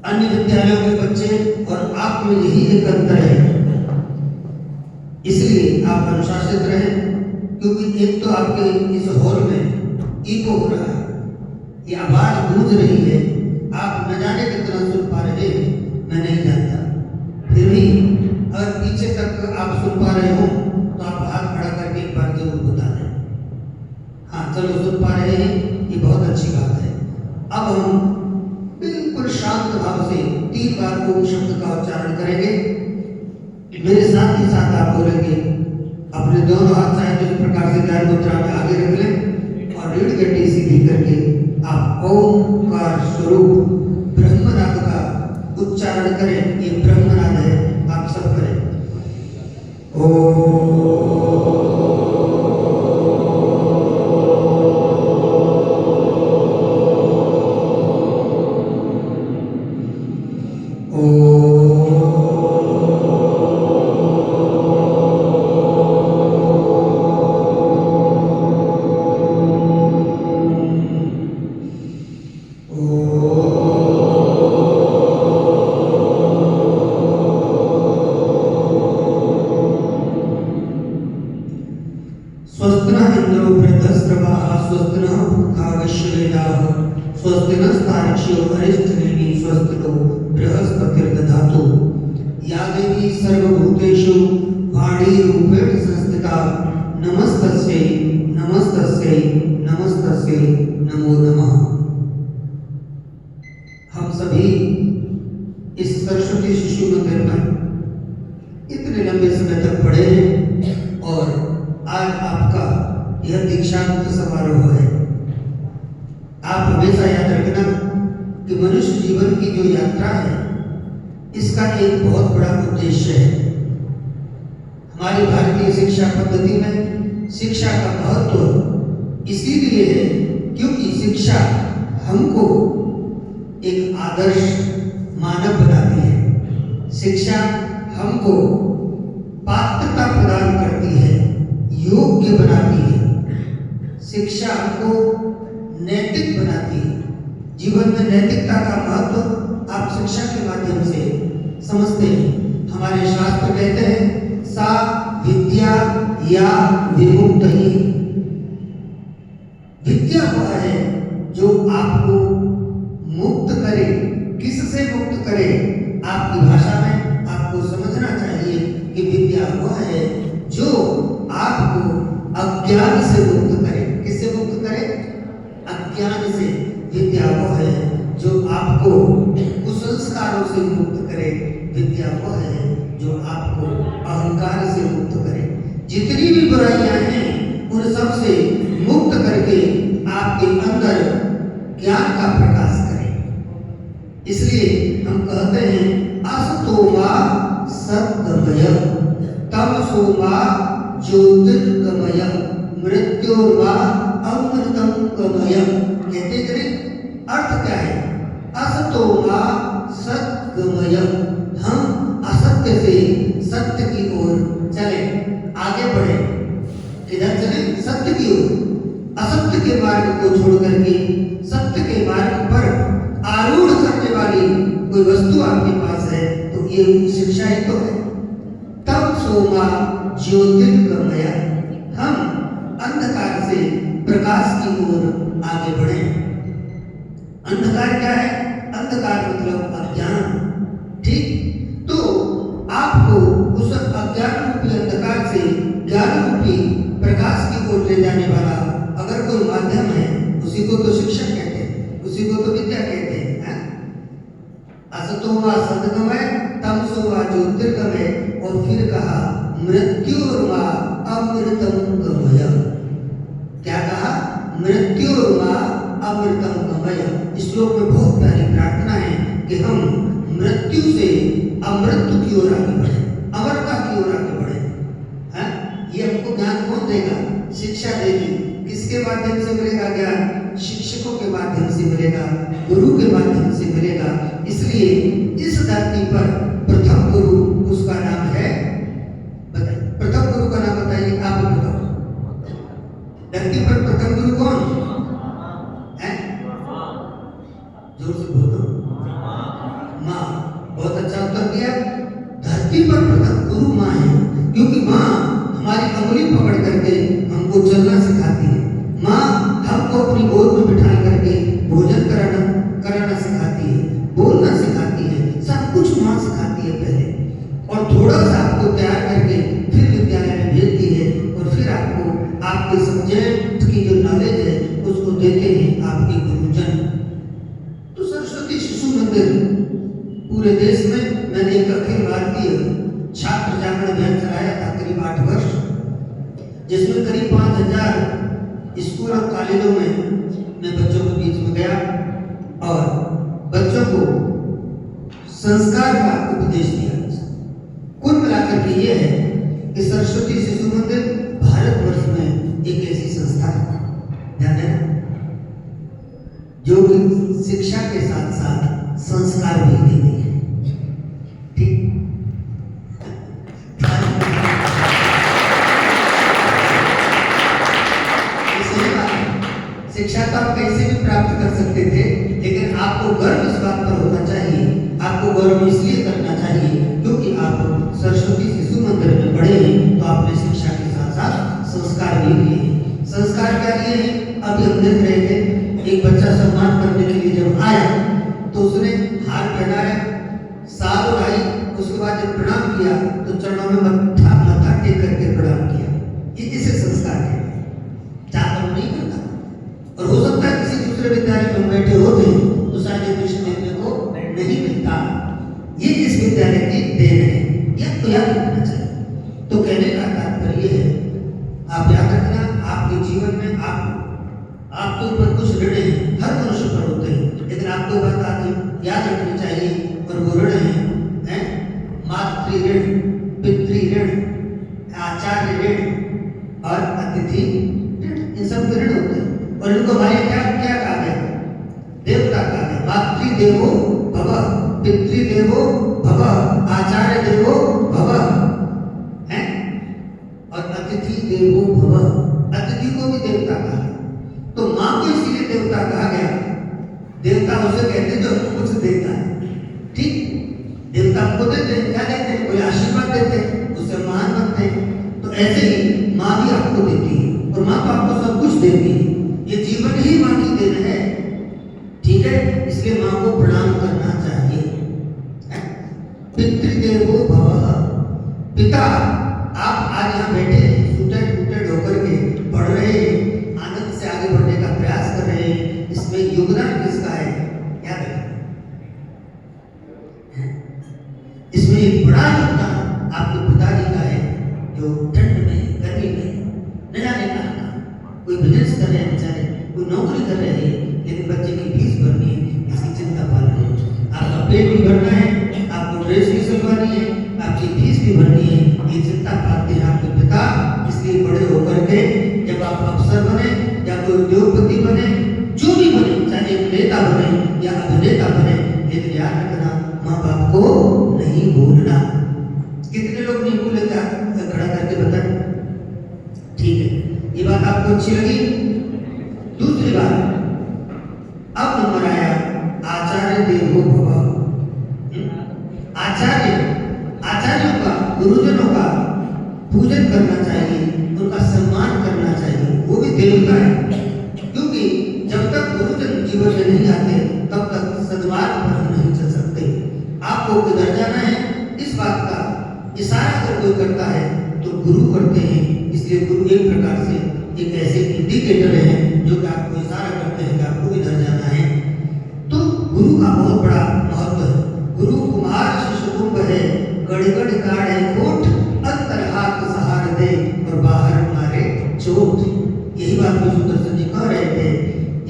अन्य विद्यालयों के बच्चे और आप में यही एक अंतर है, इसलिए आप अनुशासित रहें। क्योंकि एक तो आपके इस हॉल में इको हो रहा है, ये आवाज गूंज रही है, आप न जाने कितना सुन पा रहे हैं मैं नहीं जानता, फिर भी अगर पीछे तक आप सुन पा रहे हो तो आप हाथ खड़ा करके एक बार जरूर बता दें। हाँ चलो सुन पा रहे हैं, ये बहुत अच्छी बात है। अब हम बिल्कुल शांत भाव से 3 बार ओम शब्द का उच्चारण करेंगे। मेरे साथ ही साथ आप बोलेंगे, अपने दोनों हाथ चाहे इस प्रकार से ध्यान मुद्रा में आगे रख लें और रीढ़ गड्डी सीधी करके आप ओंकार स्वरूप ब्रह्मनाद का उच्चारण करें। ये ब्रह्मनाद है, आप सब करें। स्वस्तिनः इंद्रो बृहस्पतिः स्वस्तिनः पूषा विश्ववेदाः स्वस्तिनस्तार्क्ष्यो अरिष्टनेमिः स्वस्तिनो बृहस्पतिर्दधातु। या देवी सर्वभूतेषु वाणीरूपेण संस्थिता नमस्तस्यै नमस्तस्यै नमस्तस्यै नमो नमः। हम सभी इस सरस्वती शिशु मंदिर में इतने लंबे समय तक पढ़े हैं और आज आपका यह दीक्षांत समारोह है। आप हमेशा याद रखना कि मनुष्य जीवन की जो यात्रा है इसका एक बहुत बड़ा उद्देश्य है। हमारी भारतीय शिक्षा पद्धति में शिक्षा का महत्व इसीलिए है क्योंकि शिक्षा हमको एक आदर्श मानव बनाती है। शिक्षा हमको पात्रता प्रदान करती है, योग्य बनाती है। शिक्षा हमको नैतिक बनाती है। जीवन में नैतिकता का महत्व आप शिक्षा के माध्यम से समझते हैं। हमारे शास्त्र कहते हैं सा विद्या या विमुक्ति। विद्या वह है जो आपको मुक्त करे। किससे मुक्त करे? आपकी भाषा में आपको समझना चाहिए कि विद्या वह है जो आपको अज्ञान से मुक्त करे। किससे मुक्त करे? अज्ञान से। विद्या वह है जो आपको कुसंस्कारों से मुक्त करे। विद्या वह है जो आपको अहंकार से मुक्त करे। जितनी भी बुराइयां हैं उन सब से मुक्त करके आपके अंदर ज्ञान का प्रकाश करे। इसलिए हम कहते हैं असतो मा सद्गमय तमसो मा ज्योतिर्गमय मृत्योर्वा अमृतम गमय। कहते करें अर्थ क्या है? असतो मा सद्गमय। हम असत्य से सत्य की ओर चले, आगे बढ़े। किधर चले? सत्य की ओर। असत्य के मार्ग को छोड़ करके सत्य के मार्ग पर आरूढ़ करने वाली कोई वस्तु आपके पास है तो ये शिक्षा ही तो है। तम सोमा ज्योतिर्गमय। हम अंधकार से प्रकाश की ओर आगे बढ़े। अंधकार क्या है? अंधकार मतलब अज्ञान। ठीक, तो आपको उस अज्ञान रूपी अंधकार से ज्ञान रूपी प्रकाश की ओर ले जाने वाला अगर कोई माध्यम है उसी को तो शिक्षा कहते हैं, उसी को तो विद्या कहते हैं। असतो मा सद्गमय तमसो मा ज्योतिर्गमय। और फिर कहा मृत्योर्मा अमृतम गमय। क्या कहा? मृत्योर्मा अमृतम गमय। इस श्लोक में बहुत प्यारी प्रार्थना है कि हम मृत्यु से अमृत की ओर आगे बढ़े, अमरता की ओर आगे बढ़े। ये हमको ज्ञान कौन देगा? शिक्षा देगी। किसके माध्यम से मिलेगा ज्ञान? शिक्षकों के माध्यम से मिलेगा, गुरु के माध्यम से मिलेगा। इसलिए इस धरती पर प्रथम गुरु उसका नाम है, बताइए प्रथम गुरु का नाम बताइए, आप बताओ। धरती पर प्रथम गुरु कौन है? जोर से बोलो। धरती पर प्रथम गुरु माँ है, क्योंकि माँ हमारी अंगुली पकड़ करके हमको चलना सिखाती है। माँ हमको अपनी गोद में बिठा करके भोजन कराना सिखाती है, बोलना सिखाती है, सब कुछ माँ सिखाती है पहले, और थोड़ा सा आपको तैयार करके फिर विद्यालय में भेजती है, और फिर आपको आपके सब्जेक्ट की जो नॉलेज है उसको देते हैं आपके गुरुजन। तो सरस्वती शिशु मंदिर पूरे देश में मैंने एक अखिल भारतीय छात्र जागरण अभियान चलाया था करीब 8 वर्ष, जिसमें करीब 5000 स्कूल और कॉलेजों में मैं बच्चों के बीच में गया और बच्चों को संस्कार का उपदेश दिया। कुल मिलाकर के ये है कि सरस्वती शिशु मंदिर भारतवर्ष में एक ऐसी संस्था है, ध्यान देना, जो कि शिक्षा के साथ साथ संस्कार भी देती है। ठीक, शिक्षा तो आप कैसे भी प्राप्त कर सकते थे, लेकिन आपको गर्व इस बात पर होना चाहिए, आपको गर्व इसलिए करना चाहिए क्योंकि आप सरस्वती शिशु मंदिर में पढ़े हैं, तो आपने शिक्षा के साथ साथ संस्कार भी लिए हैं। संस्कार क्या लिए हैं? अभी हम देख रहे थे, एक बच्चा सम्मान करने के लिए जब आया तो उसने हार पहनाया, साल उड़ाई, उसके बाद जब प्रणाम किया तो चरणों में मत्था टेक करके प्रणाम किया। ये इसे संस्कार कहते हैं, चाहकर नहीं करता। और हो सकता है किसी दूसरे विद्यालय में बैठे होते तो शायद ये दृश्य देखने को नहीं मिलता। ये इस विद्यालय की देन है, यह तो याद रखना चाहिए। तो कहने का तात्पर्य है, आप याद रखना, आपके जीवन में आपके ऊपर कुछ ऋण है, हर मनुष्य पर होते हैं, लेकिन आपको बात आज याद रखनी चाहिए, और वो ऋण है मातृ ऋण, पितृ ऋण, आचार्य ऋण और अतिथि ऋण। इन सब ऋण होते हैं, और इनको भाई क्या कहा गया? देवता कहा गया। मातृदेवो भव, पितृदेवो भव, आचार्य देवो भव, है, और अतिथि देवो भव। अतिथि को भी देवता कहा गया। तो माँ को इसीलिए देवता कहा गया, देवता उसे कहते हैं जो कुछ देता है। ठीक, देवता को देते हैं, क्या देते हैं? कोई आशीर्वाद देते हैं, उससे महान बनते हैं। तो ऐसे ही माँ भी आपको देती है, और माँ तो आपको सब कुछ देती है, ये जीवन ही माँ की देन है। ठीक है, इसलिए माँ को प्रणाम करना चाहिए। पितृदेवो भवः, पिता, आप आज यहाँ बैठे सूटेड होकर के पढ़ रहे हैं, आनंद से आगे बढ़ने का प्रयास कर रहे हैं, इसमें योगदान किसका है? याद रखें, इसमें एक बड़ा योगदान आपके पिताजी का है, जो ठंड में, गर्मी में न जाने कहा, कोई बिजनेस कर रहे हैं बेचारे, कोई नौकरी कर रहे हैं, लेकिन बच्चे की फीस भरनी है, इसकी चिंता पाल रहे हैं। आपका पेट भी भरना है, आपको ड्रेस भी सिलवानी है, आपकी फीस भी भरनी है, ये चिंता पालते हैं आपके पिता। इसलिए बड़े होकर के जब आप अफसर बने या कोई उद्योगपति बने, जो भी बने, चाहे नेता बने या अभिनेता बने, लेकिन याद रखना, माँ बाप को नहीं भूलना। कितने लोग नहीं भूलेगा? खड़ा करके बताएं। ठीक है, ये बात आपको अच्छी लगी? दूसरी बात, अब नंबर आया आचार्य देवो भव। आचार्यों का, गुरुजनों का पूजन करना चाहिए, उनका सम्मान करना चाहिए, वो भी देवता है। क्योंकि जब तक गुरुजन जीवन में नहीं आते तब तक सद्मार्ग पर हम नहीं चल सकते। आपको किधर जाना है, इस बात का इशारा अगर कोई करता है तो गुरु करते हैं। इसलिए गुरु एक प्रकार से एक ऐसे इंडिकेटर है जो कि आपको इशारा करते हैं कि आपको इधर जाना है। तो गुरु का बहुत बड़ा महत्व है। गुरु कुम्हार शिशु कुंभ है, गड़गड़ काढ़े कोट, अंतर हाथ सहार दे और बाहर मारे चोट। यही बात में सुदर्शन जी कह रहे थे।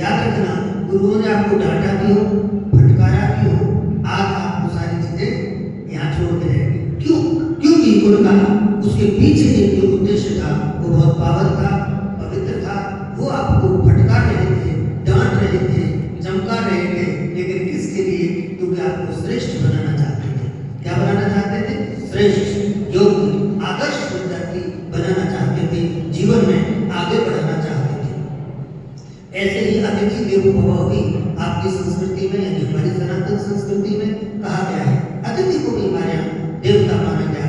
याद रखना, गुरुओं ने आपको डांटा भी हो, फटकारा भी हो, आज आपको सारी चीजें यहाँ छोड़ के रहेंगे। क्यों? क्योंकि उनका उसके पीछे एक जो उद्देश्य था वो बहुत पावन था, पवित्र था। वो आपको फटकार रहे थे, डांट रहे थे, चमका रहे थे, लेकिन किसके लिए? क्योंकि आपको श्रेष्ठ बनाना चाहते थे। क्या बनाना चाहते थे? श्रेष्ठ, योग्य, आदर्श विद्यार्थी बनाना चाहते थे, जीवन में आगे बढ़ाना चाहते थे। ऐसे ही अतिथि देवो भव भी आपकी संस्कृति में, यानी हमारी सनातन संस्कृति में कहा गया है। अतिथि को भी हमारे यहाँ देवता माना गया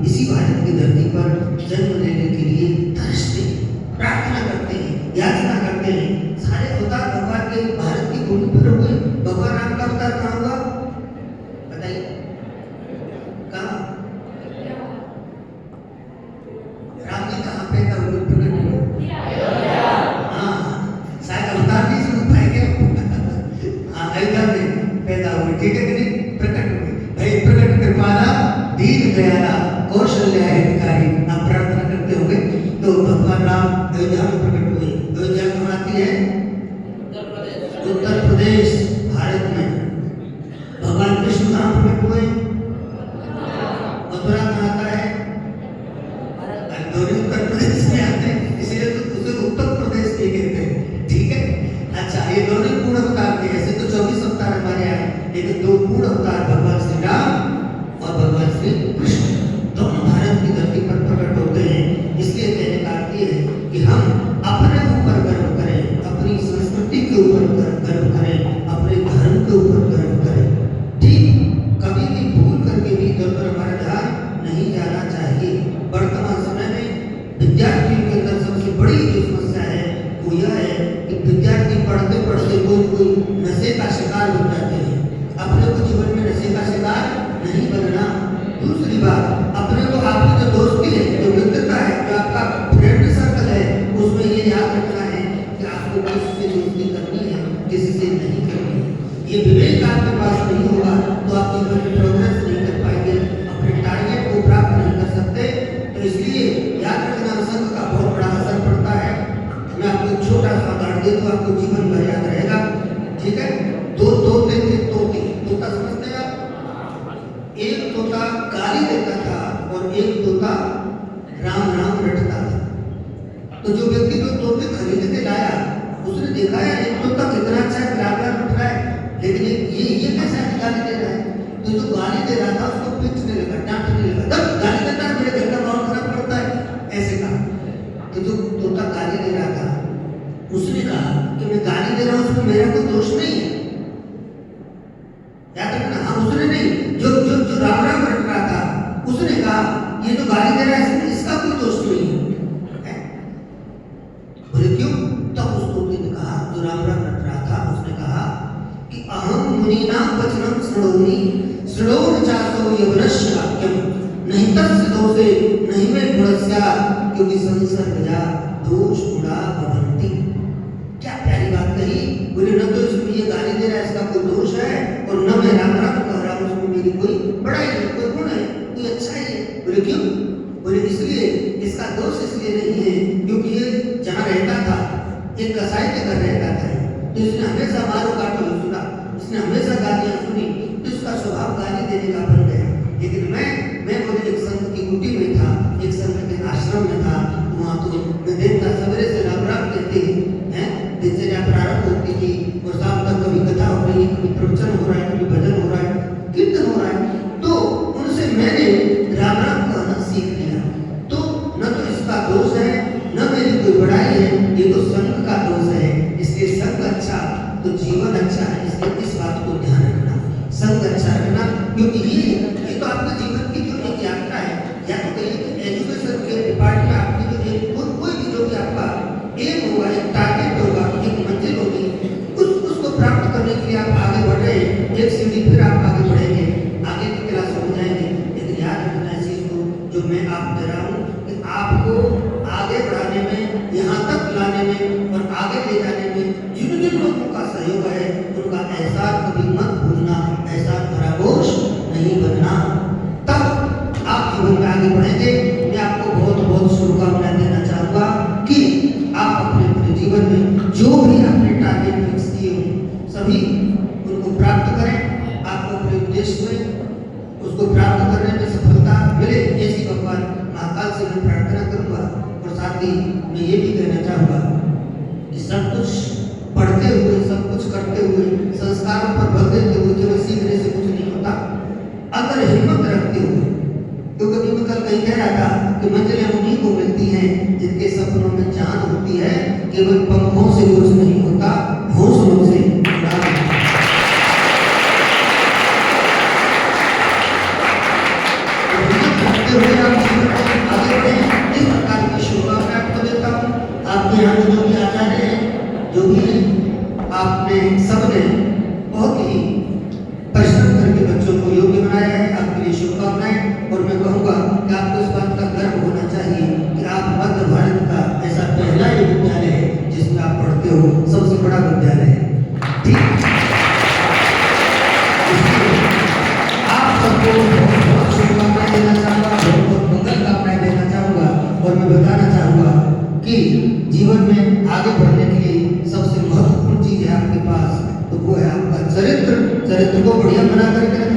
इसी भारत की धरती पर जन्म लेने के लिए तरसते हैं, प्रार्थना करते हैं, याचना करते हैं। सारे अवतार भगवान के भारत की भूमि पर हुए। भगवान राम का अवतार कहाँ हुआ बताइए? कहाँ? राम जी कहाँ पैदा हुए, प्रकट हुए? हाँ, शायद अवतार नहीं समझ पाएंगे। हाँ, अयोध्या में पैदा हुए, ठीक है कि नहीं? प्रकट हुए। भाई प्रकट कृपाला दीन दयाला कौशल्या हितकारी, आप प्रार्थना करते होंगे। तो भगवान राम अयोध्या में प्रकट हुए। अयोध्या कहाँ आती है? उत्तर प्रदेश, भारत में। भगवान कृष्ण कहाँ प्रकट हुए? मथुरा कहाँ आता है? दोनों उत्तर प्रदेश में आते हैं, इसलिए तो उसे उत्तर प्रदेश के कहते हैं, ठीक है? अच्छा, ये दोनों पूर्ण अवतार थे। ऐसे तो 24 अवतार हमारे यहाँ, लेकिन दो पूर्ण अवतार भगवान श्री राम और भगवान श्री कृष्ण दोनों भारत की धरती पर प्रकट होते हैं। इसलिए कहने का अर्थ ये है कि हम अपने ऊपर गर्व करें, अपनी संस्कृति के ऊपर गर्व करें, अपने धर्म के ऊपर गर्व करें। ठीक, कभी भी भूल करके भी इधर उधर हमारा ध्यान नहीं जाना चाहिए। वर्तमान समय में विद्यार्थियों के अंदर सबसे बड़ी जो समस्या है वो यह है कि विद्यार्थी पढ़ते पढ़ते कोई नशे का शिकार हो जाते हैं। अपने को जीवन में नशे का शिकार नहीं बनना। दूसरी बात, अपने को आपकी जो दोस्ती है, जो मित्रता है, जो आपका फ्रेंड सर्कल है, उसमें ये याद रखना है कि आपको किससे दोस्ती करनी है, किससे नहीं करनी है। ये विवेक आपके पास नहीं होगा तो आप जीवन में प्रोग्रेस नहीं कर पाएंगे, अपने टारगेट को प्राप्त नहीं कर सकते। तो इसलिए याद रखना, संघ का बहुत बड़ा असर पड़ता है। मैं आपको एक छोटा सा उदाहरण दे तो आपको जीवन भर याद रहेगा, ठीक है? दो तोते थे, तोता समझते हैं आप? एक तोता गाली देता था और एक तोता राम राम रटता था। तो जो व्यक्ति जो तोते खरीद के लाया, उसने देखा है एक तोता कितना अच्छा है, राम राम रट रहा है, लेकिन ये कैसा गाली दे रहा है? तो जो गाली दे रहा था उसको पीटने लगा, डांटने लगा। तब गाली देता है, मेरे घर का माहौल खराब करता है, ऐसे कहा। तो जो तोता गाली दे रहा था उसने कहा कि मैं गाली दे रहा हूँ, उसमें मेरा कोई दोष नहीं है। याद रखना, हाँ, उसने नहीं, जो जो जो राम राम रट रहा था उसने कहा ये जो गाली दे रहा है इसमें इसका कोई दोष नहीं है। बोले क्यों? तब उस तोते ने कहा, जो राम राम रट रहा था, उसने कहा कि अहम मुनीनां वचनं शृणोमि शृणोमि चासो यवनस्य वाक्यम नहीं तस्य दोषे नहीं मे गुणस्य क्योंकि संसर्गजा दोष गुणा भवन्ति। क्या प्यारी बात कही। बोले न तो इसमें ये गाली दे रहा है इसका कोई दोष है, और न मैं राम राम कह रहा हूँ उसमें मेरी कोई बड़ाई है, कोई गुण है, कोई अच्छा ही है। बोले क्यों? बोले इसलिए, इसका दोष इसलिए नहीं है क्योंकि ये जहाँ रहता था एक कसाई के घर रहता था, तो इसने हमेशा मारो काटो सुना, इसने हमेशा गालियाँ सुनी, तो इसका स्वभाव गाली देने का बन गया। लेकिन मैं बोले एक संत की कुटी में था, एक संत के आश्रम में था, वहाँ तो मैं देखता सवेरे से राम राम कहते हैं, दिनचर्या प्रारंभ होती थी और शाम तक कभी कथा हो रही है, कभी प्रवचन हो रहा है, कभी भजन हो रहा है, कीर्तन हो रहा है। तो उनसे मैंने राम राम कहना सीख लिया। तो न तो इसका दोष है, न मेरी कोई बड़ाई है, ये तो संघ का दोष है। इसलिए संघ अच्छा तो जीवन अच्छा है। इसलिए इस बात को ध्यान रखना, संघ अच्छा रखना, क्योंकि ये तो आपके जीवन की जो एक यात्रा है, या तो कहिए कि एजुकेशन के डिपार्टमेंट आपकी जो एक कोई भी जो भी आपका एम होगा, एक टारगेट होगा, एक मंजिल होगी, उसको प्राप्त करने के लिए आप आगे बढ़ रहे हैं। एक सीढ़ी फिर आप आगे बढ़ेंगे, आगे की क्लास हो जाएंगे। लेकिन याद रखना इस चीज को जो मैं आप दे रहा हूँ कि आपको आगे बढ़ाने में, यहाँ तक लाने में और आगे ले जाने में जिन जिन लोगों का सहयोग है उनका एहसास कभी मत भूलना, एहसास फरामोश नहीं बनना, तब आप जीवन में आगे बढ़ेंगे। मैं आपको बहुत बहुत शुभकामनाएं देना चाहूँगा कि आप अपने जीवन में जो भी आपने टारगेट फिक्स किए हो सभी उनको प्राप्त करें। आपको अपने उद्देश्य में उसको प्राप्त करने में सफलता मिले, ऐसी भगवान महाकाल से मैं प्रार्थना करूँगा। और साथ ही मैं ये भी कहना चाहूँगा कि सब कुछ पढ़ते हुए, सब कुछ करते हुए, संस्कारों पर बल देते हुए केवल सीखने से कुछ नहीं होता। अगर हिम्मत रखते हुए, क्योंकि मैं कल कहीं कह रहा था कि मंजिलें उन्हीं को मिलती हैं जिनके सपनों में जान होती है, केवल पंखों से कुछ नहीं होता, हौसलों से उड़ान होता है। हिम्मत रखते हुए यहाँ के जो भी आचार्य हैं, जो भी आपने सबने बहुत ही परिश्रम करके बच्चों को योग्य बनाया है, आपके लिए शुभकामनाएं। और मैं कहूँगा कि आपको इस बात का गर्व होना चाहिए कि आप मध्य भारत का ऐसा पहला ये विद्यालय है जिसमें आप पढ़ते हो, सबसे बड़ा विद्यालय है। ठीक, आप सबको बहुत बहुत शुभकामनाएं देना चाहूँगा, बहुत बहुत मंगल कामनाएं देना चाहूँगा। और मैं बताना चाहूँगा कि जीवन में आगे बढ़ने के लिए सबसे महत्वपूर्ण चीज़ है आपके पास, तो वो है आपका चरित्र। चरित्र को बढ़िया बना करके